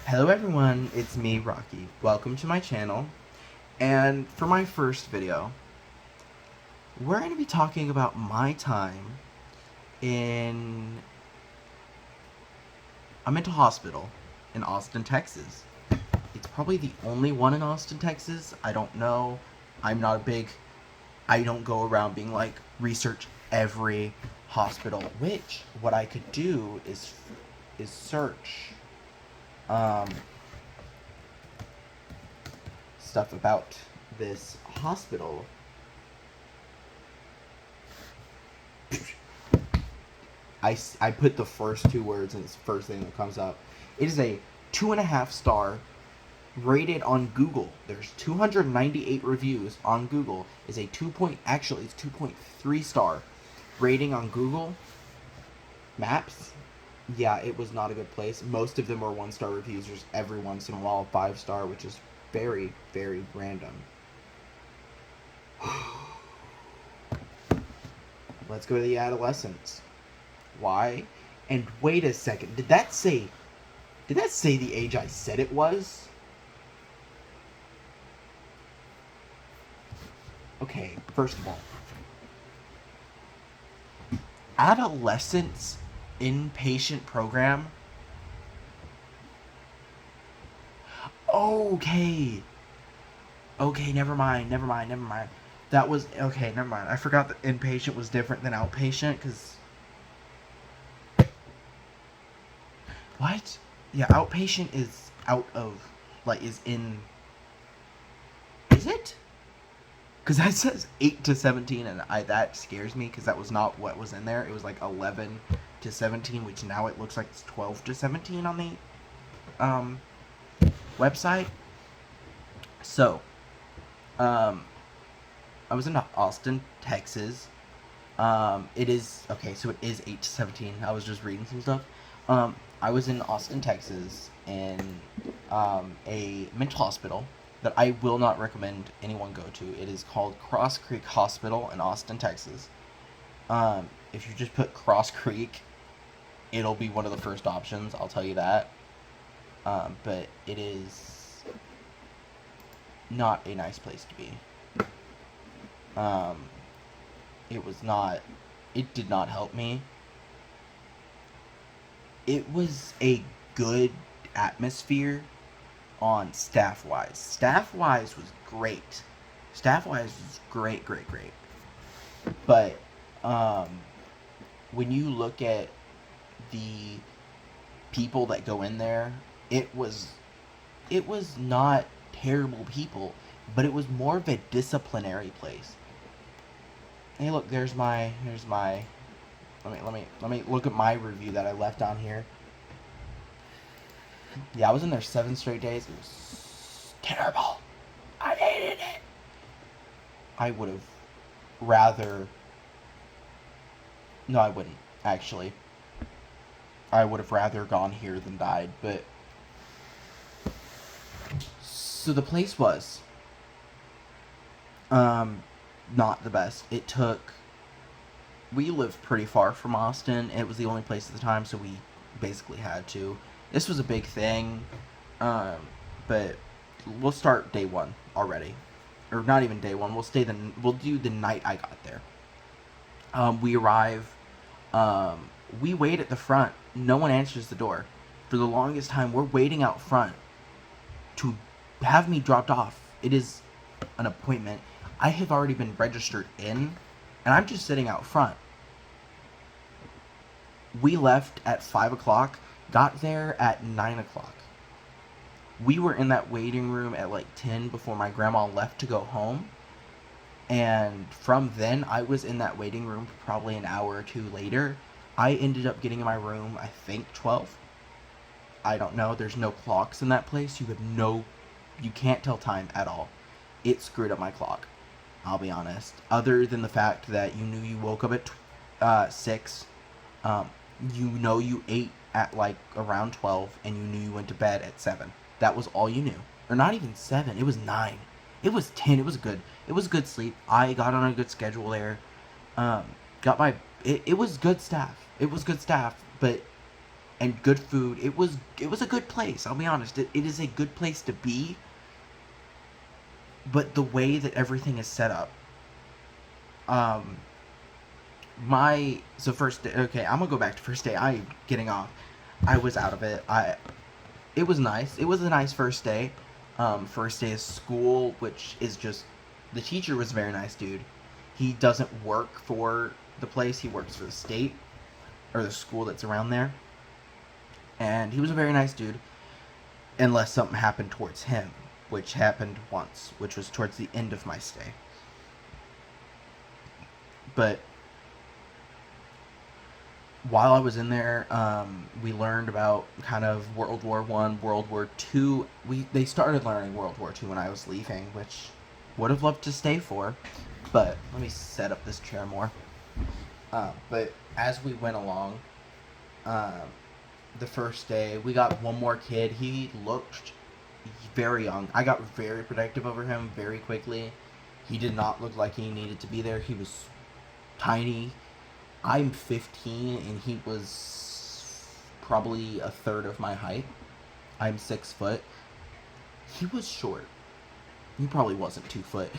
Hello everyone, it's me, Rocky. Welcome to my channel. And for my first video, we're going to be talking about my time in a mental hospital in Austin, Texas. It's probably the only one in Austin, Texas. I don't know. I don't go around being like, research every hospital. Which, what I could do is search stuff about this hospital. I put the first two words and it's the first thing that comes up. It is a 2.5 star rated on Google. There's 298 reviews on Google. It's 2.3 star rating on Google Maps. Yeah, it was not a good place. Most of them were 1-star reviews. There's every once in a while 5-star, which is very, very random. Let's go to the adolescents. Why? And wait a second. Did that say the age I said it was? Okay, first of all, adolescents inpatient program. Okay, never mind. That was okay. Never mind. I forgot that inpatient was different than outpatient. Because what? Yeah, outpatient is is in. Is it? Because that says 8 to 17, and that scares me because that was not what was in there. It was like 11 to 17, which now it looks like it's 12 to 17 on the website. So, I was in Austin, Texas. It is okay. So it is 8 to 17. I was just reading some stuff. I was in Austin, Texas, in a mental hospital that I will not recommend anyone go to. It is called Cross Creek Hospital in Austin, Texas. If you just put Cross Creek, it'll be one of the first options, I'll tell you that. But it is not a nice place to be. It did not help me. It was a good atmosphere on staff-wise. Staff-wise was great. Staff-wise was great. But, when you look at the people that go in there, it was not terrible people, but it was more of a disciplinary place. Hey, look, here's my let me look at my review that I left on here. Yeah, I was in there 7 straight days. It was terrible. I hated it. I would have rather... No, I wouldn't, actually. I would have rather gone here than died, but... So the place was... not the best. It took... We lived pretty far from Austin. It was the only place at the time, so we basically had to. This was a big thing, but we'll start day one already, or not even day one. We'll do the night I got there. We arrive. We wait at the front. No one answers the door. For the longest time, we're waiting out front to have me dropped off. It is an appointment. I have already been registered in, and I'm just sitting out front. We left at 5 o'clock, got there at 9 o'clock. We were in that waiting room at like 10 before my grandma left to go home. And from then, I was in that waiting room probably an hour or two later. I ended up getting in my room, I think, 12. I don't know. There's no clocks in that place. You can't tell time at all. It screwed up my clock. I'll be honest. Other than the fact that you knew you woke up at 6, you ate at like around 12, and you knew you went to bed at 7. That was all you knew. Or not even 7. It was 9. It was 10. It was good sleep. I got on a good schedule there. It was good staff. But and good food. It was a good place. I'll be honest. It is a good place to be. But the way that everything is set up, um, first day. Okay, I'm gonna go back to first day. I getting off. I was out of it. It was nice. It was a nice first day. First day of school, which is just the teacher was a very nice dude. He doesn't work for the place. He works for the state or the school that's around there. And he was a very nice dude, unless something happened towards him, which happened once, which was towards the end of my stay. But while I was in there, we learned about kind of World War One, World War Two. They started learning World War Two when I was leaving, which would have loved to stay for. But let me set up this chair more. But as we went along, the first day we got one more kid. He looked very young. I got very protective over him very quickly. He did not look like he needed to be there. He was tiny. I'm 15 and he was probably a third of my height. I'm 6 foot. He was short. He probably wasn't 2 foot,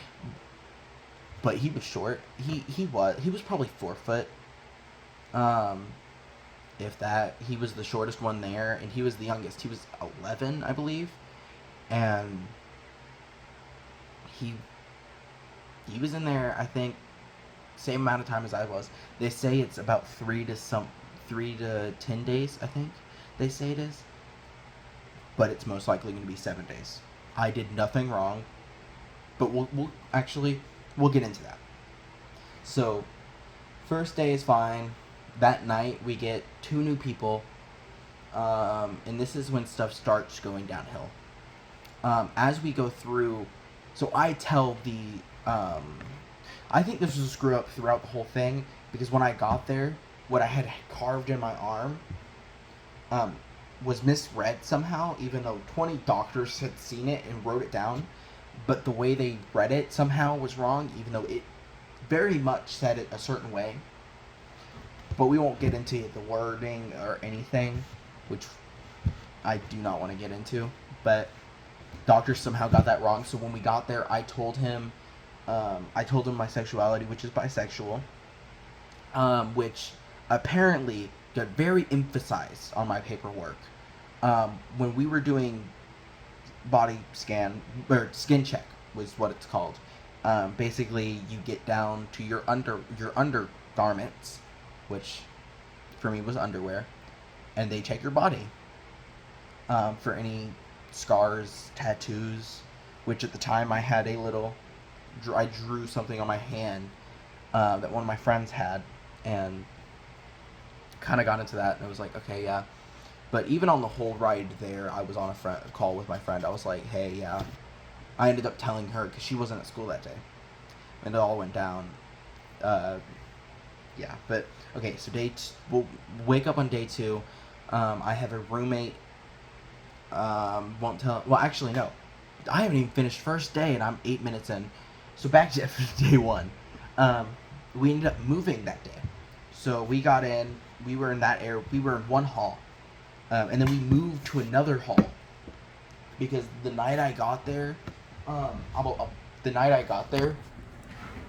but he was short. He was probably 4 foot. If that. He was the shortest one there, and he was the youngest. He was 11, I believe, and he was in there, I think, same amount of time as I was. They say it's about 3 to 10 days, I think they say it is, but it's most likely going to be 7 days. I did nothing wrong, but we'll get into that. So first day is fine. That night we get 2 new people, and this is when stuff starts going downhill. As we go through, so I tell I think this was a screw up throughout the whole thing, because when I got there, what I had carved in my arm was misread somehow, even though 20 doctors had seen it and wrote it down, but the way they read it somehow was wrong, even though it very much said it a certain way. But we won't get into the wording or anything, which I do not want to get into. But doctors somehow got that wrong. So when we got there, I told him my sexuality, which is bisexual, which apparently got very emphasized on my paperwork. When we were doing body scan, or skin check was what it's called. Basically, you get down to your undergarments, which for me was underwear, and they check your body for any scars, tattoos, which at the time I had I drew something on my hand that one of my friends had, and kind of got into that, and I was like, okay, yeah. But even on the whole ride there, I was on a call with my friend. I was like, hey, yeah. I ended up telling her, because she wasn't at school that day, and it all went down. Yeah, but okay, so we'll wake up on day 2. I have a roommate. Won't tell. Well, actually, no. I haven't even finished first day, and I'm 8 minutes in. So back to day 1. We ended up moving that day. So we got in. We were in that area. We were in one hall, and then we moved to another hall because the night I got there,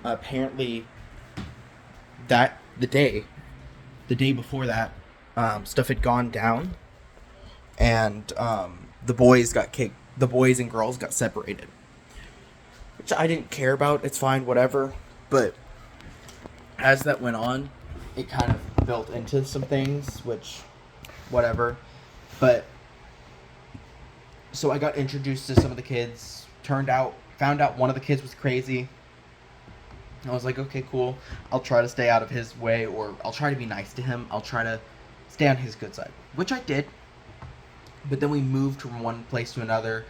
apparently the day before that, stuff had gone down, and the boys and girls got separated, which I didn't care about. It's fine, whatever. But as that went on, it kind of built into some things, which whatever. But so I got introduced to some of the kids. Found out one of the kids was crazy. I was like, okay, cool. I'll try to stay out of his way, or I'll try to be nice to him. I'll try to stay on his good side, which I did. But then we moved from one place to another.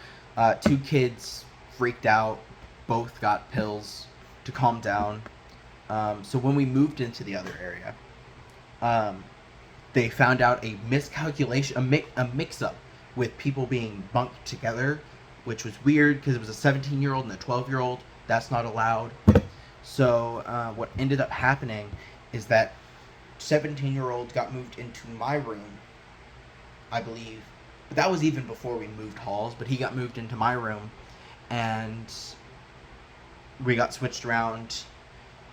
2 kids freaked out. Both got pills to calm down. So when we moved into the other area, they found out a miscalculation, a mix-up with people being bunked together, which was weird because it was a 17-year-old and a 12-year-old. That's not allowed. So what ended up happening is that 17-year-old got moved into my room, I believe. But that was even before we moved halls. But he got moved into my room, and we got switched around,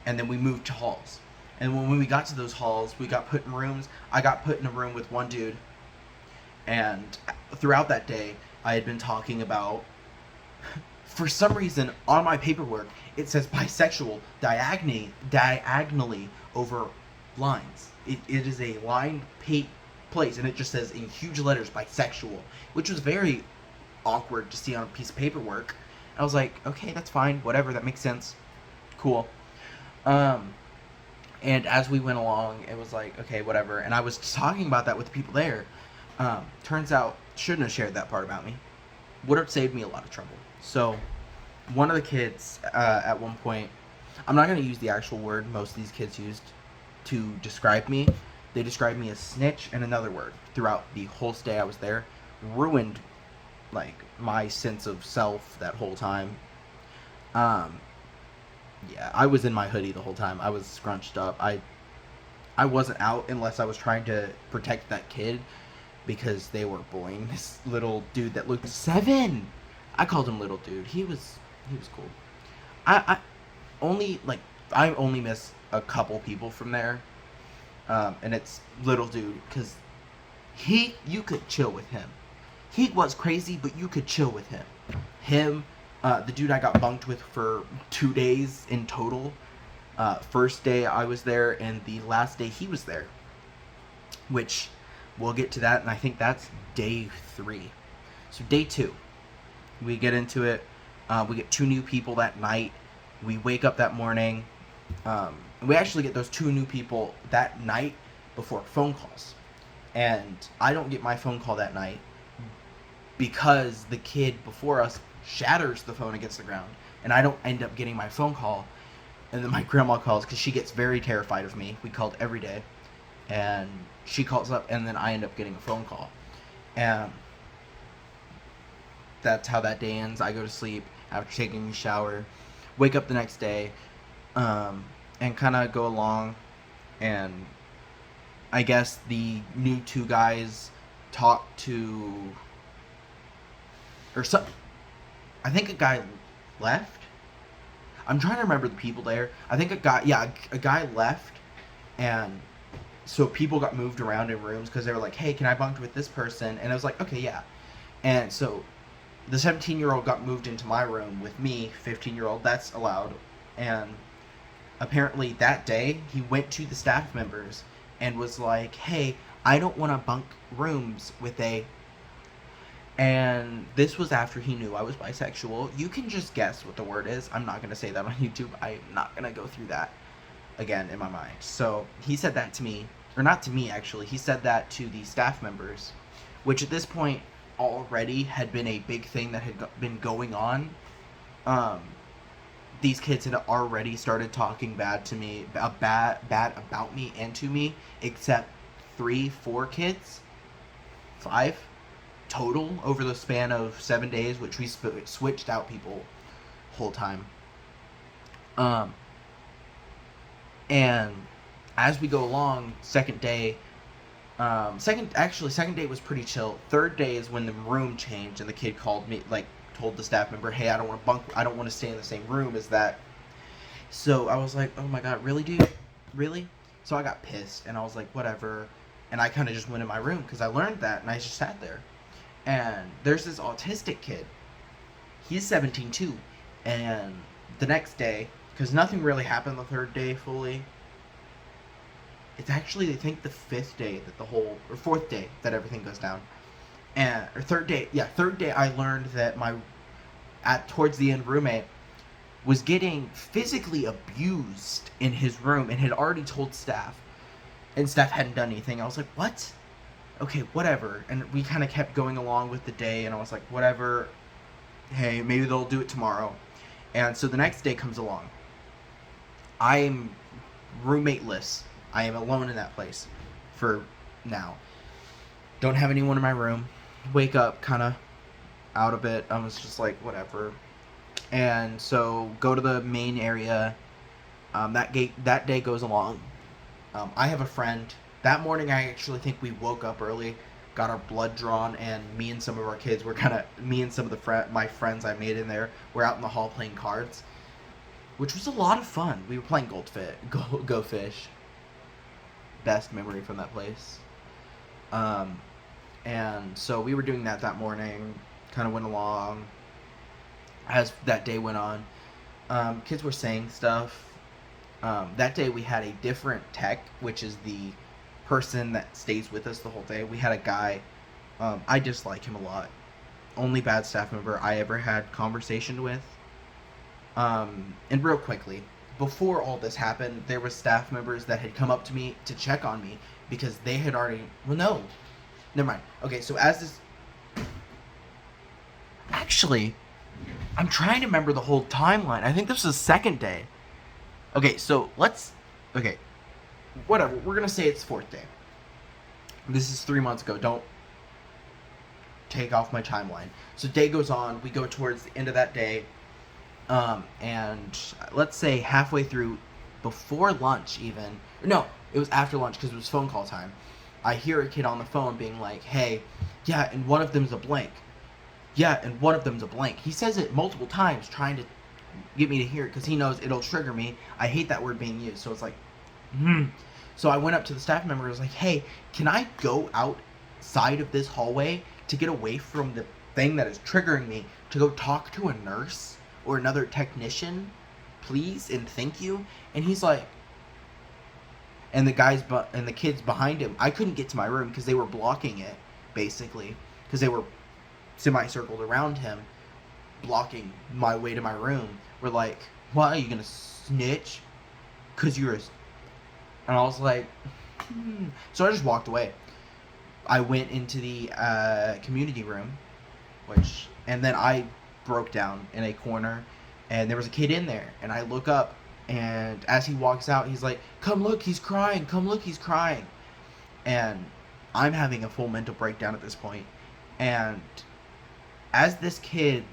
and then we moved to halls. And when we got to those halls, we got put in rooms. I got put in a room with one dude, and throughout that day, I had been talking about. For some reason, on my paperwork, it says bisexual diagonally over lines. It is a lined place, and it just says in huge letters bisexual, which was very awkward to see on a piece of paperwork. I was like, okay, that's fine, whatever, that makes sense, cool. And as we went along, it was like, okay, whatever. And I was talking about that with the people there. Turns out, shouldn't have shared that part about me. Would have saved me a lot of trouble. So, one of the kids, at one point, I'm not going to use the actual word most of these kids used to describe me. They described me as snitch and another word throughout the whole stay I was there. Ruined, like, my sense of self that whole time. Yeah, I was in my hoodie the whole time. I was scrunched up. I wasn't out unless I was trying to protect that kid because they were bullying this little dude that looked 7. I called him little dude. He was cool. I only miss a couple people from there, and it's little dude because you could chill with him. He was crazy, but you could chill with him. The dude I got bunked with for 2 days in total. First day I was there, and the last day he was there. Which, we'll get to that, and I think that's day 3. So day 2, we get into it. We get 2 new people that night. We wake up that morning. We actually get those 2 new people that night before phone calls. And I don't get my phone call that night because the kid before us shatters the phone against the ground, and I don't end up getting my phone call. And then my grandma calls because she gets very terrified of me. We called every day, and she calls up, and then I end up getting a phone call, and that's how that day ends. I go to sleep after taking a shower, wake up the next day, and kind of go along, and I guess the new 2 guys talk to, or some. I think a guy left. I'm trying to remember the people there. I think a guy left, and so people got moved around in rooms because they were like, hey, can I bunk with this person? And I was like, okay, yeah. And so the 17-year-old got moved into my room with me, 15-year-old. That's allowed. And apparently that day, he went to the staff members and was like, hey, I don't want to bunk rooms with a... And this was after he knew I was bisexual. You can just guess what the word is. I'm not going to say that on YouTube. I'm not going to go through that again in my mind. So he said that to me, or not to me actually. He said that to the staff members, which at this point already had been a big thing that had been going on. These kids had already started talking bad to me, bad about me and to me, except 3-4 kids, 5 total over the span of 7 days, which we switched out people whole time. And as we go along, second day was pretty chill. Third day is when the room changed and the kid called me, like told the staff member, hey, I don't want to stay in the same room as that. So I was like, oh my god, really, dude? Really? So I got pissed and I was like, whatever. And I kind of just went in my room because I learned that, and I just sat there. And there's this autistic kid. He's 17 too. And the next day, because nothing really happened the third day fully. It's actually, I think, the 5th day that or 4th day that everything goes down. Or third day I learned that towards the end, roommate was getting physically abused in his room and had already told staff. And staff hadn't done anything. I was like, what? Okay, whatever. And we kind of kept going along with the day, and I was like, whatever. Hey, maybe they'll do it tomorrow. And so the next day comes along. I'm roommateless. I am alone in that place for now. Don't have anyone in my room. Wake up kind of out a bit. I was just like, whatever. And so go to the main area. That day goes along. I have a friend. That morning, I actually think we woke up early got our blood drawn, and me and some of our kids were me and some of my friends I made in there were out in the hall playing cards, which was a lot of fun. We were playing Go Fish. Best memory from that place. And so we were doing that morning. Kind of went along. As that day went on, kids were saying stuff. That day we had a different tech, which is the person that stays with us the whole day. We had a guy, I dislike him a lot. Only bad staff member I ever had conversation with. And real quickly, before all this happened, there were staff members that had come up to me to check on me because they had already... Well, no. Never mind. Okay, so as this... Actually, I'm trying to remember the whole timeline. I think this was the second day. Okay, so let's... Okay, whatever. We're going to say it's fourth day. This is 3 months ago. Don't take off my timeline. So day goes on. We go towards the end of that day. And let's say halfway through, before lunch even, no, it was after lunch because it was phone call time. I hear a kid on the phone being like, hey, yeah, and one of them's a blank. Yeah, and one of them's a blank. He says it multiple times trying to get me to hear it because he knows it'll trigger me. I hate that word being used. So it's like, So I went up to the staff member and was like, hey, can I go outside of this hallway to get away from the thing that is triggering me to go talk to a nurse or another technician, please, and thank you? And he's like, and the kids behind him, I couldn't get to my room because they were blocking it, basically, because they were semicircled around him, blocking my way to my room. We're like, what, are you gonna snitch? Because you're a... And I was like, So I just walked away. I went into the community room, and then I broke down in a corner, and there was a kid in there, and I look up, and as he walks out, he's like, come look, he's crying, come look, he's crying. And I'm having a full mental breakdown at this point. And as these kids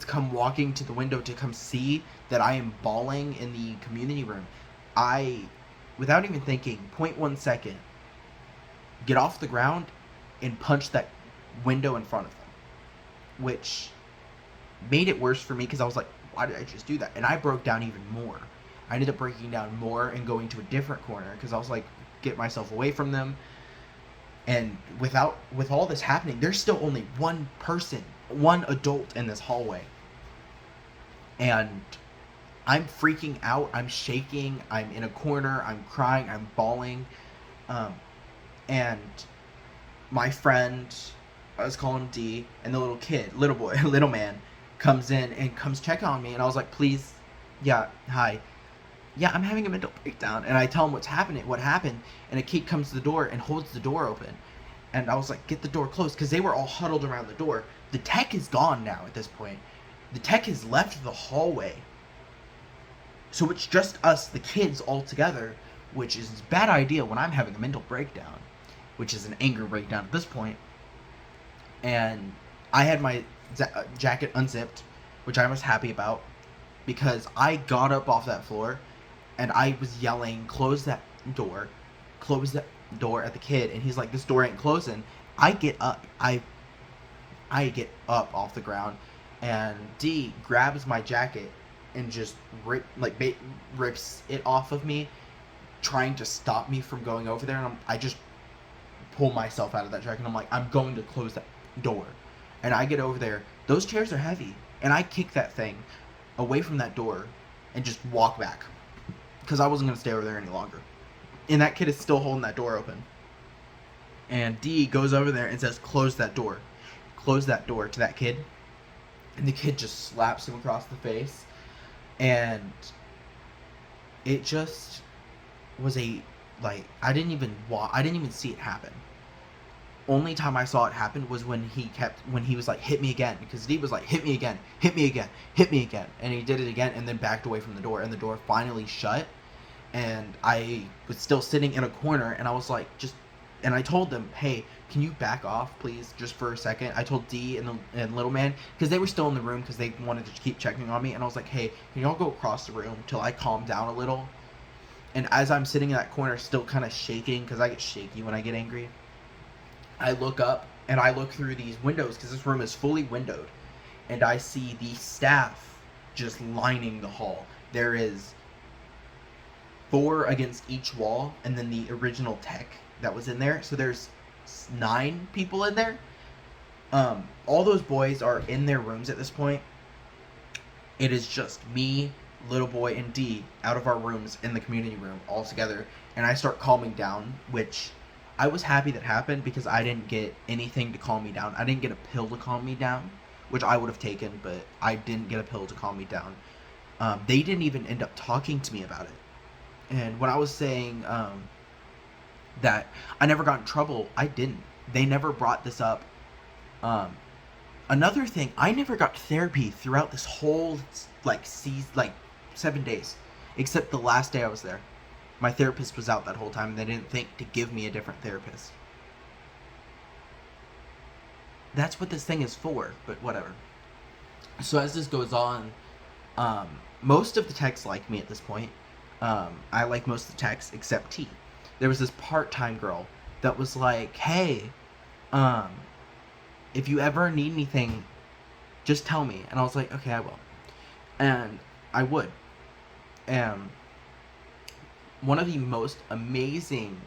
come walking to the window to come see that I am bawling in the community room, I, without even thinking, 0.1 second, get off the ground and punch that window in front of them, which made it worse for me because I was like, why did I just do that? And I broke down even more. I ended up breaking down more and going to a different corner because I was like, get myself away from them. And with all this happening, there's still only one adult in this hallway. And I'm freaking out. I'm shaking. I'm in a corner. I'm crying. I'm bawling. And my friend, I was calling him D, and the little man, comes in and comes check on me. And I was like, please, yeah, hi. Yeah, I'm having a mental breakdown. And I tell him what happened. And a kid comes to the door and holds the door open. And I was like, get the door closed, because they were all huddled around the door. The tech is gone now at this point. The tech has left the hallway. So it's just us, the kids, all together, which is a bad idea when I'm having a mental breakdown, which is an anger breakdown at this point. And I had my jacket unzipped, which I was happy about, because I got up off that floor, and I was yelling, close that door at the kid, and he's like, this door ain't closing. I get up. I get up off the ground, and D grabs my jacket and just rips it off of me, trying to stop me from going over there. And I just pull myself out of that jacket, and I'm like, I'm going to close that door. And I get over there. Those chairs are heavy, and I kick that thing away from that door and just walk back, because I wasn't going to stay over there any longer. And that kid is still holding that door open. And D goes over there and says, close that door. Close that door to that kid. And the kid just slaps him across the face. And it just was I didn't even see it happen. Only time I saw it happen was when he was like, hit me again. Because D was like, hit me again, hit me again, hit me again. And he did it again and then backed away from the door. And the door finally shut. And I was still sitting in a corner, and I was like, and I told them, hey, can you back off, please, just for a second? I told D and Little Man, because they were still in the room because they wanted to keep checking on me, and I was like, hey, can y'all go across the room till I calm down a little? And as I'm sitting in that corner, still kind of shaking, because I get shaky when I get angry, I look up and I look through these windows because this room is fully windowed, and I see the staff just lining the hall. There is 4 against each wall, and then the original tech that was in there. So there's 9 people in there. All those boys are in their rooms at this point. It is just me, little boy, and D out of our rooms in the community room all together, and I start calming down, which I was happy that happened because I didn't get anything to calm me down. I didn't get a pill to calm me down, which I would have taken, but I didn't get a pill to calm me down. They didn't even end up talking to me about it. And when I was saying that I never got in trouble, I didn't. They never brought this up. Another thing, I never got therapy throughout this whole 7 days, except the last day I was there. My therapist was out that whole time, and they didn't think to give me a different therapist. That's what this thing is for, but whatever. So as this goes on, most of the techs like me at this point. I like most of the techs except T. There was this part-time girl that was like, hey, if you ever need anything, just tell me. And I was like, okay, I will. And I would. And one of the most amazing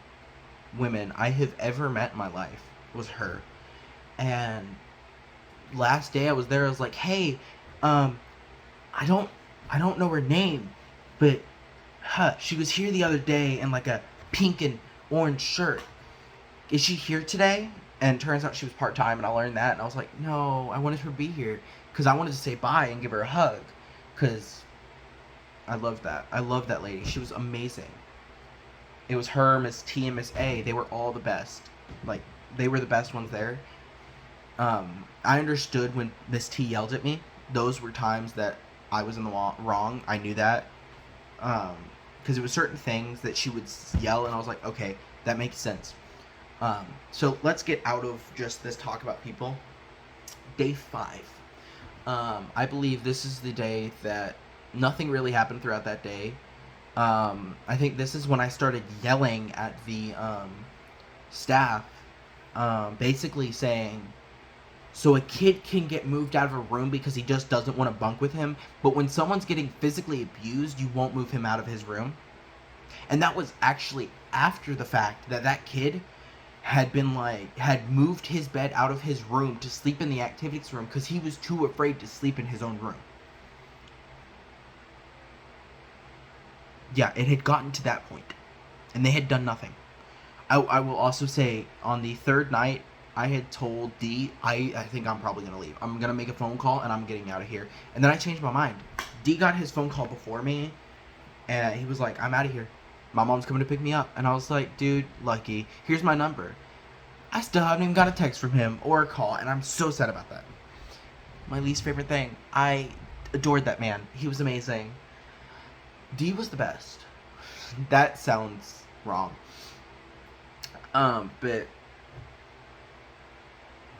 women I have ever met in my life was her. And last day I was there, I was like, hey, I don't know her name, but she was here the other day in like a pink and orange shirt. Is she here today? And turns out she was part-time, and I learned that, and I was like, no, I wanted her to be here because I wanted to say bye and give her a hug because I loved that. I loved that lady. She was amazing. It was her, Miss T, and Miss A. They were all the best. Like, they were the best ones there. I understood when Miss T yelled at me. Those were times that I was in the wrong. I knew that. Because it was certain things that she would yell, and I was like, okay, that makes sense. So let's get out of just this talk about people. Day 5. I believe this is the day that nothing really happened throughout that day. I think this is when I started yelling at the staff, basically saying, so a kid can get moved out of a room because he just doesn't want to bunk with him, but when someone's getting physically abused, you won't move him out of his room. And that was actually after the fact that kid had moved his bed out of his room to sleep in the activities room because he was too afraid to sleep in his own room. Yeah, it had gotten to that point, and they had done nothing. I will also say, on the 3rd night, I had told D, I think I'm probably going to leave. I'm going to make a phone call, and I'm getting out of here. And then I changed my mind. D got his phone call before me, and he was like, I'm out of here. My mom's coming to pick me up. And I was like, dude, lucky. Here's my number. I still haven't even got a text from him or a call, and I'm so sad about that. My least favorite thing. I adored that man. He was amazing. D was the best. That sounds wrong. But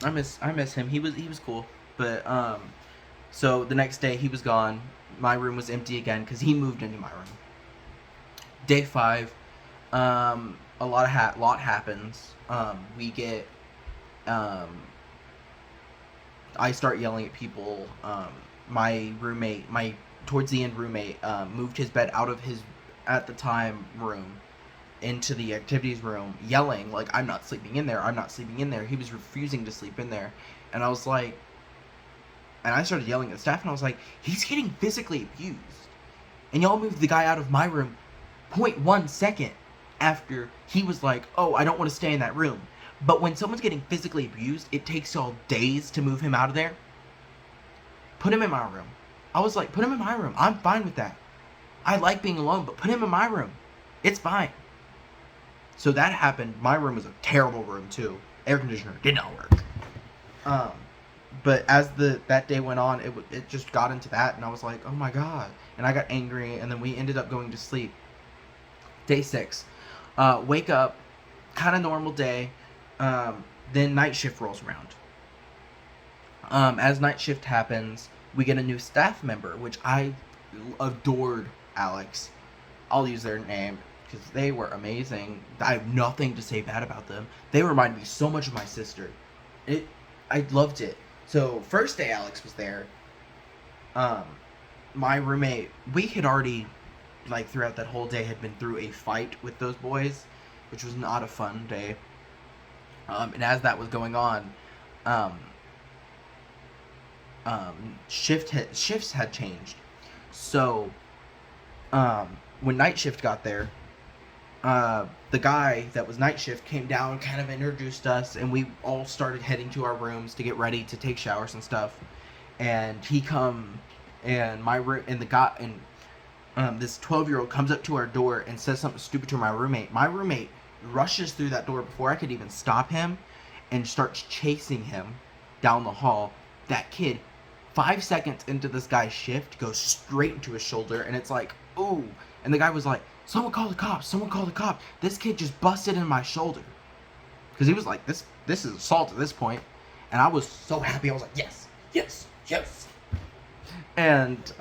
I miss him. He was cool. But so the next day he was gone. My room was empty again because he moved into my room. Day 5, a lot happens. We get, I start yelling at people. My towards the end roommate, moved his bed out of his, at the time, room into the activities room, yelling, like, I'm not sleeping in there, I'm not sleeping in there. He was refusing to sleep in there. And I was like, and I started yelling at the staff, and I was like, he's getting physically abused. And y'all moved the guy out of my room 0.1 second after he was like, oh, I don't want to stay in that room. But when someone's getting physically abused, it takes y'all days to move him out of there. Put him in my room. I was like, put him in my room. I'm fine with that. I like being alone, but put him in my room. It's fine. So that happened. My room was a terrible room, too. Air conditioner did not work. But as that day went on, it just got into that, and I was like, oh my god. And I got angry, and then we ended up going to sleep. Day 6. Wake up, kind of normal day. Then night shift rolls around. As night shift happens, we get a new staff member, which I adored Alex. I'll use their name. because they were amazing. I have nothing to say bad about them. They remind me so much of my sister. I loved it. So first day Alex was there. My roommate, we had already, like, throughout that whole day had been through a fight with those boys, which was not a fun day. And as that was going on, shifts had changed. So when night shift got there, the guy that was night shift came down, kind of introduced us, and we all started heading to our rooms to get ready to take showers and stuff. And he come, and my room, and the guy, and this 12-year-old comes up to our door and says something stupid to my roommate. My roommate rushes through that door before I could even stop him, and starts chasing him down the hall. That kid, 5 seconds into this guy's shift, goes straight into his shoulder, and it's like, ooh. And the guy was like, someone call the cops, someone call the cops. This kid just busted in my shoulder. Because he was like, this is assault at this point. And I was so happy. I was like, yes, yes, yes. And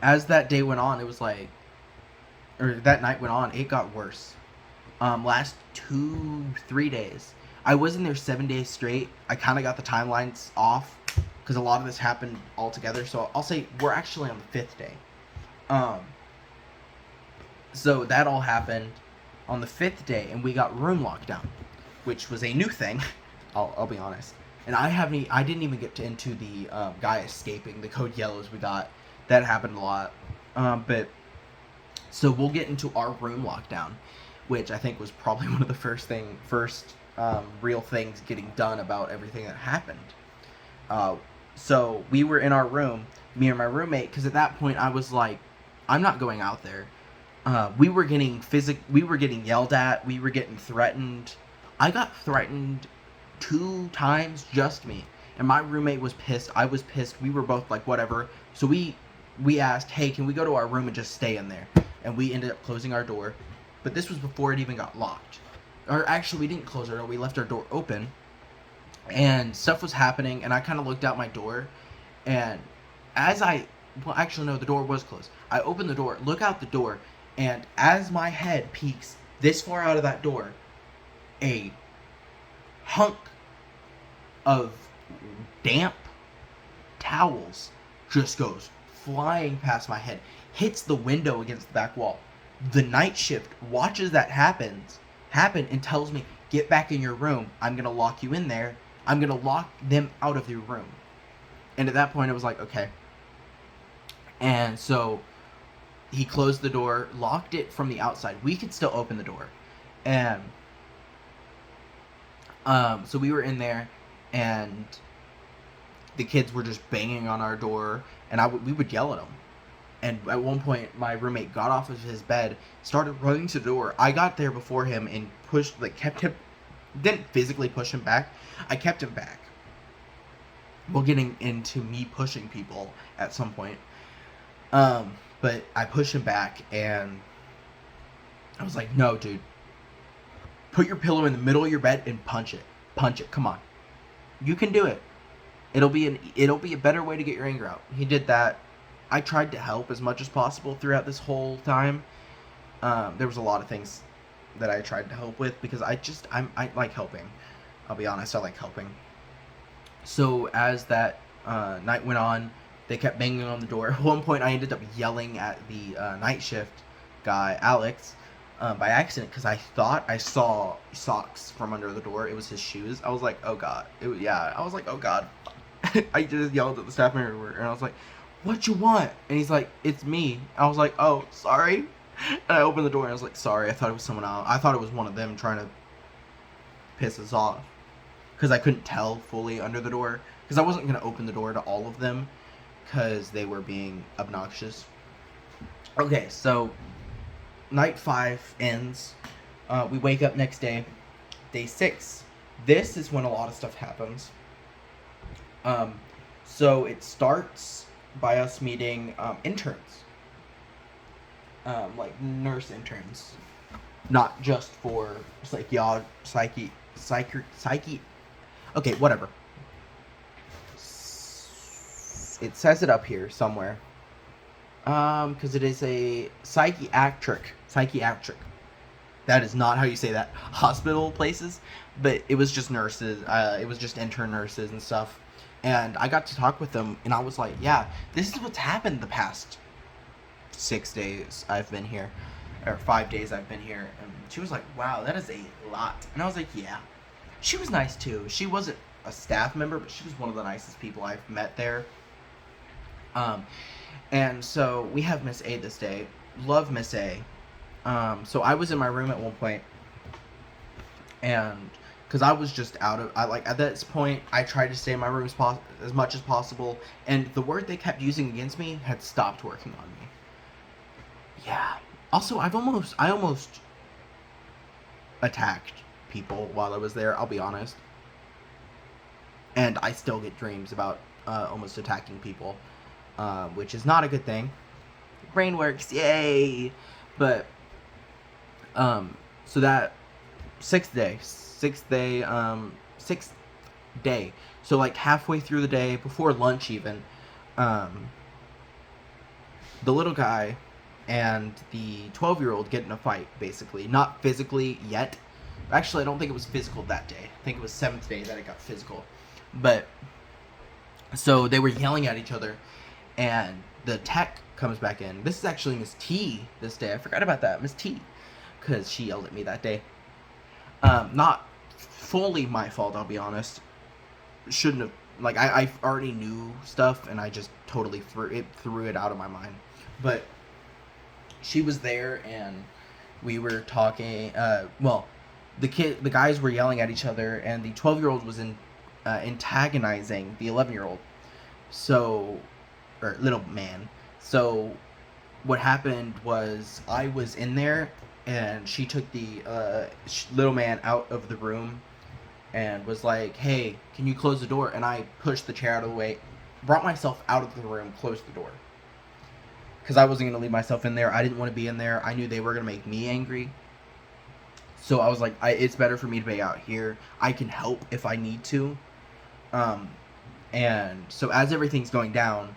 as that day went on, it was like, or that night went on, it got worse. Last 2-3 days, I was in there 7 days straight. I kind of got the timelines off because a lot of this happened all together. So I'll say we're actually on the 5th day. So that all happened on the 5th day, and we got room lockdown, which was a new thing. I'll be honest. And I didn't even get into the guy escaping, the code yellows we got. That happened a lot. But so we'll get into our room lockdown, which I think was probably one of the first real things getting done about everything that happened. So we were in our room, me and my roommate, because at that point I was like, I'm not going out there. We were getting yelled at, we were getting threatened. I got threatened 2 times, just me. And my roommate was pissed, I was pissed, we were both like, whatever. So we asked, hey, can we go to our room and just stay in there? And we ended up closing our door. But this was before it even got locked. Or actually, we didn't close our door, we left our door open. And stuff was happening, and I kind of looked out my door. And the door was closed. I opened the door, look out the door, and as my head peeks this far out of that door, a hunk of damp towels just goes flying past my head, hits the window against the back wall. The night shift watches that happen and tells me, get back in your room. I'm going to lock you in there. I'm going to lock them out of your room. And at that point, it was like, okay. And so he closed the door, locked it from the outside. We could still open the door. And so we were in there, and the kids were just banging on our door, and we would yell at them. And at one point, my roommate got off of his bed, started running to the door. I got there before him and kept him, didn't physically push him back. I kept him back. We're getting into me pushing people at some point. But I pushed him back, and I was like, no, dude. Put your pillow in the middle of your bed and punch it. Punch it. Come on. You can do it. It'll be a better way to get your anger out. He did that. I tried to help as much as possible throughout this whole time. There was a lot of things that I tried to help with because I like helping. I'll be honest, I like helping. So as that night went on, they kept banging on the door. At one point, I ended up yelling at the night shift guy, Alex, by accident because I thought I saw socks from under the door. It was his shoes. I was like, oh god. I was like, oh god. I just yelled at the staff member, and I was like, what you want? And he's like, it's me. I was like, oh, sorry. And I opened the door, and I was like, sorry. I thought it was someone else. I thought it was one of them trying to piss us off because I couldn't tell fully under the door because I wasn't going to open the door to all of them because they were being obnoxious. Okay, so night 5 ends. We wake up next day, day 6. This is when a lot of stuff happens. So it starts by us meeting interns, like nurse interns, not just for psyche. Okay, whatever. It says it up here somewhere. Because it is a psychiatric. That is not how you say that. Hospital places, but it was just nurses. It was just intern nurses and stuff. And I got to talk with them, and I was like, "Yeah, this is what's happened the past 6 days I've been here, or 5 days I've been here." And she was like, "Wow, that is a lot." And I was like, "Yeah." She was nice too. She wasn't a staff member, but she was one of the nicest people I've met there. Um, and so we have Miss A this day. Love Miss A. So I was in my room at one point, and because I was just I like at this point I tried to stay in my room as much as possible, and the word they kept using against me had stopped working on me. Yeah. Also, I almost attacked people while I was there. I'll be honest, and I still get dreams about almost attacking people, which is not a good thing. Brain works, yay! But so that sixth day. So like halfway through the day, before lunch even, um, the little guy and the 12-year-old get in a fight. Basically, not physically yet. Actually, I don't think it was physical that day. I think it was seventh day that it got physical. But so they were yelling at each other, and the tech comes back in. This is actually Miss T this day. I forgot about that, Miss T, because she yelled at me that day. Not fully my fault, I'll be honest. Shouldn't have. Like I already knew stuff, and I just totally threw it out of my mind. But she was there, and we were talking. Well, the guys were yelling at each other, and the 12-year-old was antagonizing the 11-year-old. So, or little man. So, what happened was I was in there, and she took the little man out of the room, and was like, "Hey, can you close the door?" And I pushed the chair out of the way, brought myself out of the room, closed the door, because I wasn't gonna leave myself in there. I didn't want to be in there. I knew they were gonna make me angry. So I was like, it's better for me to be out here. I can help if I need to. And so as everything's going down,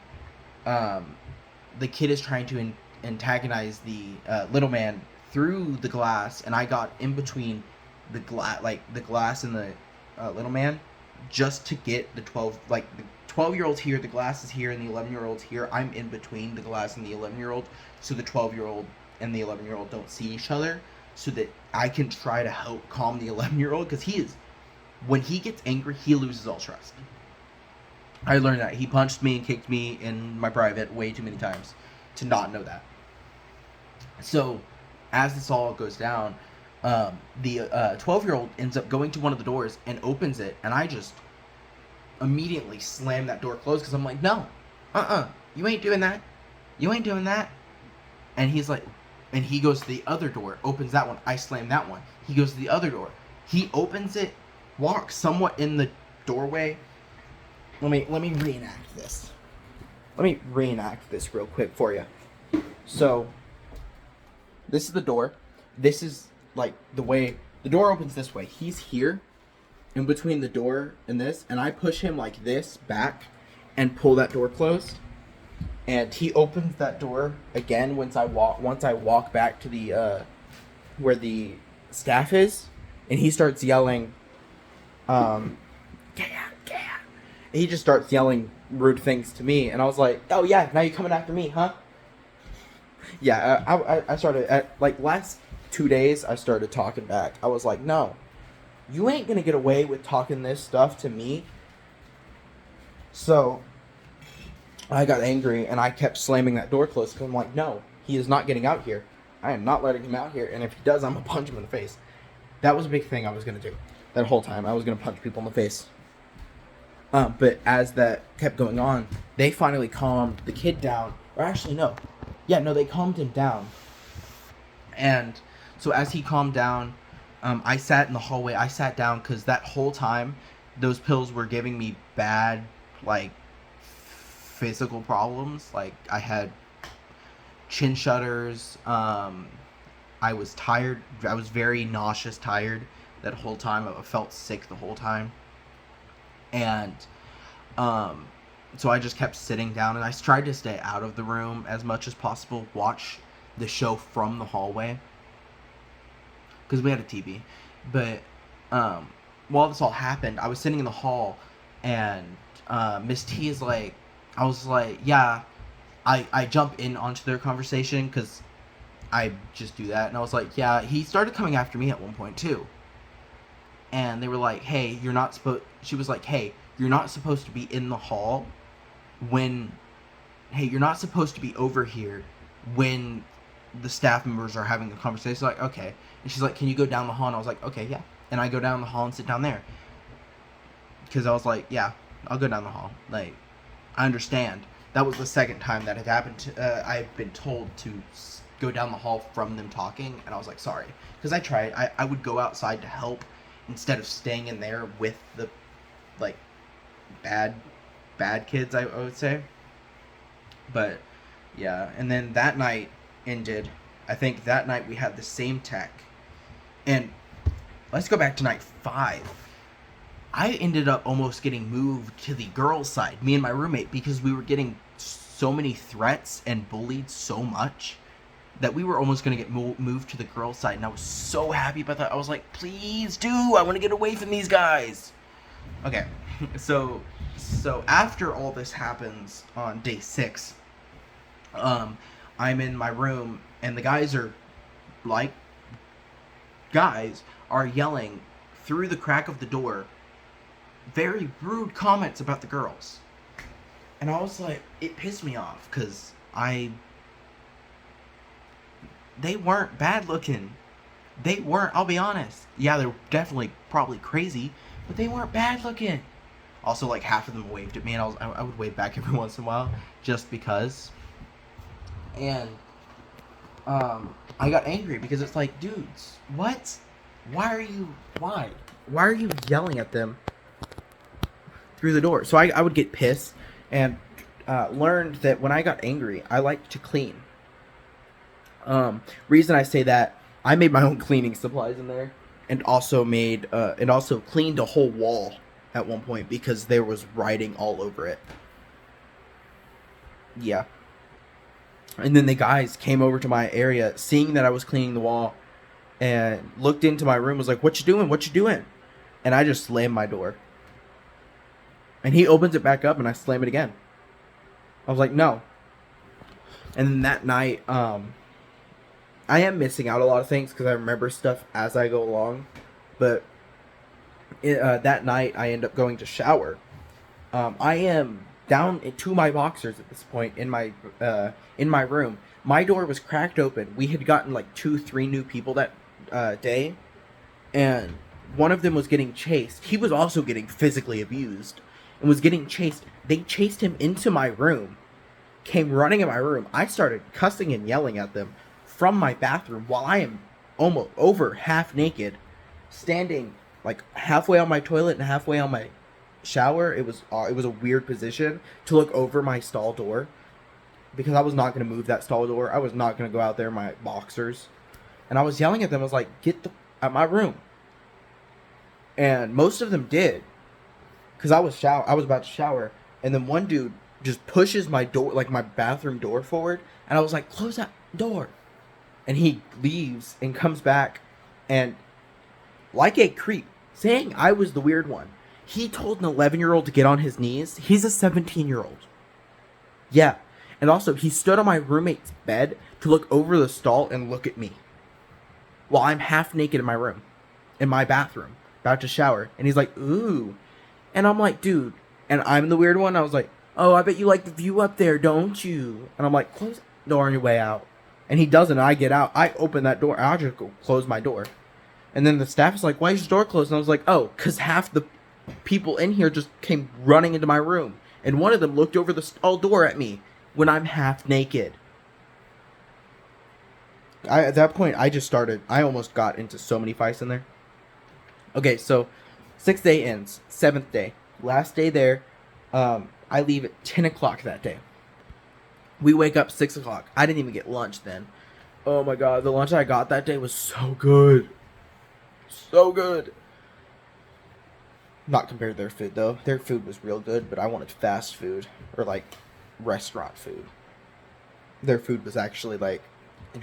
the kid is trying to antagonize the little man through the glass, and I got in between the glass and the little man, just to get the 12-year-old's here, the glass is here, and the 11-year-old's here. I'm in between the glass and the 11-year-old, so the 12-year-old and the 11-year-old don't see each other, so that I can try to help calm the 11-year-old, because when he gets angry, he loses all trust. I learned that. He punched me and kicked me in my private way too many times to not know that. So, as this all goes down, the 12-year-old ends up going to one of the doors and opens it, and I just immediately slam that door closed, because I'm like, no, you ain't doing that. You ain't doing that. And he's like, and he goes to the other door, opens that one. I slam that one. He goes to the other door. He opens it, walks somewhat in the doorway. Let me reenact this. Let me reenact this real quick for you. So, this is the door. This is like the way the door opens this way. He's here, in between the door and this, and I push him like this back and pull that door closed. And he opens that door again once I walk back to the where the staff is, and he starts yelling, get out. He just starts yelling rude things to me, and I was like, "Oh yeah, now you coming after me, huh?" Yeah, I started at like last 2 days. I started talking back. I was like, "No, you ain't gonna get away with talking this stuff to me." So I got angry, and I kept slamming that door closed, because I'm like, "No, he is not getting out here. I am not letting him out here, and if he does, I'm gonna punch him in the face." That was a big thing I was gonna do. That whole time, I was gonna punch people in the face. But as that kept going on, they finally calmed the kid down. Or actually, no. Yeah, no, they calmed him down. And so as he calmed down, I sat in the hallway. I sat down because that whole time, those pills were giving me bad, like, physical problems. Like, I had chin shudders. I was tired. I was very nauseous, tired that whole time. I felt sick the whole time. And So I just kept sitting down, and I tried to stay out of the room as much as possible, watch the show from the hallway, because we had a TV. But while this all happened, I was sitting in the hall, and Miss T is like, I was like, yeah, I jump in onto their conversation, because I just do that, and I was like, yeah, he started coming after me at one point, too. And they were like, hey, you're not supposed, she was like, hey, you're not supposed to be in the hall when, hey, you're not supposed to be over here when the staff members are having a conversation. Like, okay. And she's like, can you go down the hall? And I was like, okay, yeah. And I go down the hall and sit down there. Because I was like, yeah, I'll go down the hall. Like, I understand. That was the second time that had happened. I've been told to go down the hall from them talking. And I was like, sorry. Because I tried. I would go outside to help instead of staying in there with the, like, bad kids, I would say. But yeah, and then that night ended. I think that night we had the same tech. And let's go back to night 5. I ended up almost getting moved to the girls' side, me and my roommate, because we were getting so many threats and bullied so much that we were almost going to get moved to the girls' side. And I was so happy about that. I was like, please do. I want to get away from these guys. Okay, so after all this happens on day 6, I'm in my room, and the guys are yelling through the crack of the door very rude comments about the girls. And I was like, it pissed me off, because they weren't bad looking. They weren't, I'll be honest. Yeah, they're definitely probably crazy, but they weren't bad looking. Also, like, half of them waved at me, and I would wave back every once in a while, just because. And I got angry, because it's like, dudes, what? Why are you yelling at them through the door? So I would get pissed, and learned that when I got angry, I like to clean. Reason I say that, I made my own cleaning supplies in there, and also cleaned a whole wall at one point because there was writing all over it. Yeah. And then the guys came over to my area, seeing that I was cleaning the wall, and looked into my room, was like, what you doing? What you doing? And I just slammed my door. And he opens it back up, and I slam it again. I was like, no. And then that night, I am missing out a lot of things because I remember stuff as I go along. But that night, I end up going to shower. I am down to my boxers at this point in my room. My door was cracked open. We had gotten like 2-3 new people that day, and one of them was getting chased. He was also getting physically abused and was getting chased. They chased him into my room, came running in my room. I started cussing and yelling at them from my bathroom while I am almost over half naked, standing like halfway on my toilet and halfway on my shower. It was a weird position to look over my stall door, because I was not going to move that stall door. I was not going to go out there in my boxers. And I was yelling at them. I was like, get out my room. And most of them did, because I was about to shower, and then one dude just pushes my door, like my bathroom door, forward, and I was like, close that door. And he leaves and comes back, and like a creep, saying I was the weird one, he told an 11-year-old to get on his knees. He's a 17-year-old. Yeah. And also, he stood on my roommate's bed to look over the stall and look at me while I'm half naked in my room, in my bathroom, about to shower. And he's like, ooh. And I'm like, dude. And I'm the weird one. I was like, oh, I bet you like the view up there, don't you? And I'm like, close the door on your way out. And he doesn't. And I get out. I open that door. I'll just go close my door. And then the staff is like, why is your door closed? And I was like, oh, because half the people in here just came running into my room. And one of them looked over the stall door at me when I'm half naked. At that point, I almost got into so many fights in there. Okay, so 6th day ends. 7th day. Last day there. I leave at 10 o'clock that day. We wake up 6 o'clock. I didn't even get lunch then. Oh my god, the lunch I got that day was so good. So good. Not compared to their food, though. Their food was real good, but I wanted fast food. Or, like, restaurant food. Their food was actually, like,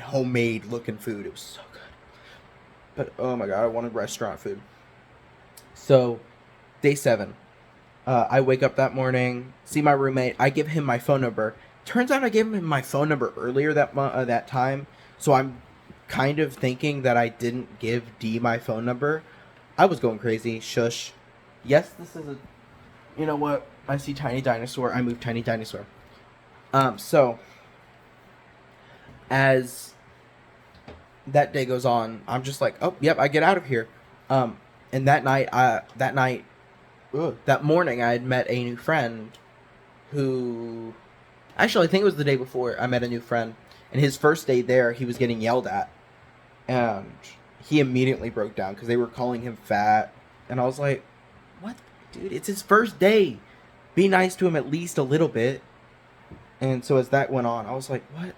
homemade looking food. It was so good. But, oh my god, I wanted restaurant food. So, day 7. I wake up that morning, see my roommate. I give him my phone number. Turns out I gave him my phone number earlier that time. So I'm kind of thinking that I didn't give D my phone number. I was going crazy. Shush. Yes, this is a... You know what? I see Tiny Dinosaur. I move Tiny Dinosaur. So... As that day goes on, I'm just like, oh, yep, I get out of here. And that morning, I had met a new friend who... Actually, I think it was the day before I met a new friend. And his first day there, he was getting yelled at. And he immediately broke down because they were calling him fat. And I was like, what? Dude, it's his first day. Be nice to him at least a little bit. And so as that went on, I was like, what?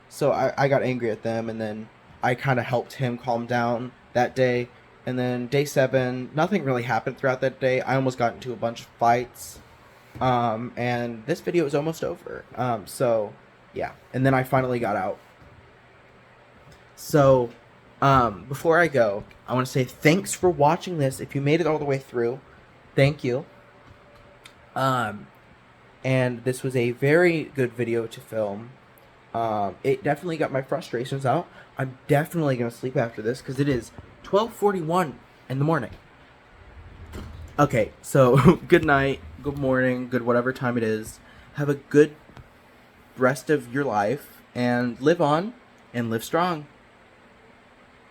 So I got angry at them, and then I kind of helped him calm down that day. And then day 7, nothing really happened throughout that day. I almost got into a bunch of fights. And this video is almost over. So, yeah. And then I finally got out. So, before I go, I want to say thanks for watching this. If you made it all the way through, thank you. And this was a very good video to film. It definitely got my frustrations out. I'm definitely going to sleep after this because it is 12:41 in the morning. Okay, so good night, good morning, good whatever time it is. Have a good rest of your life and live on and live strong.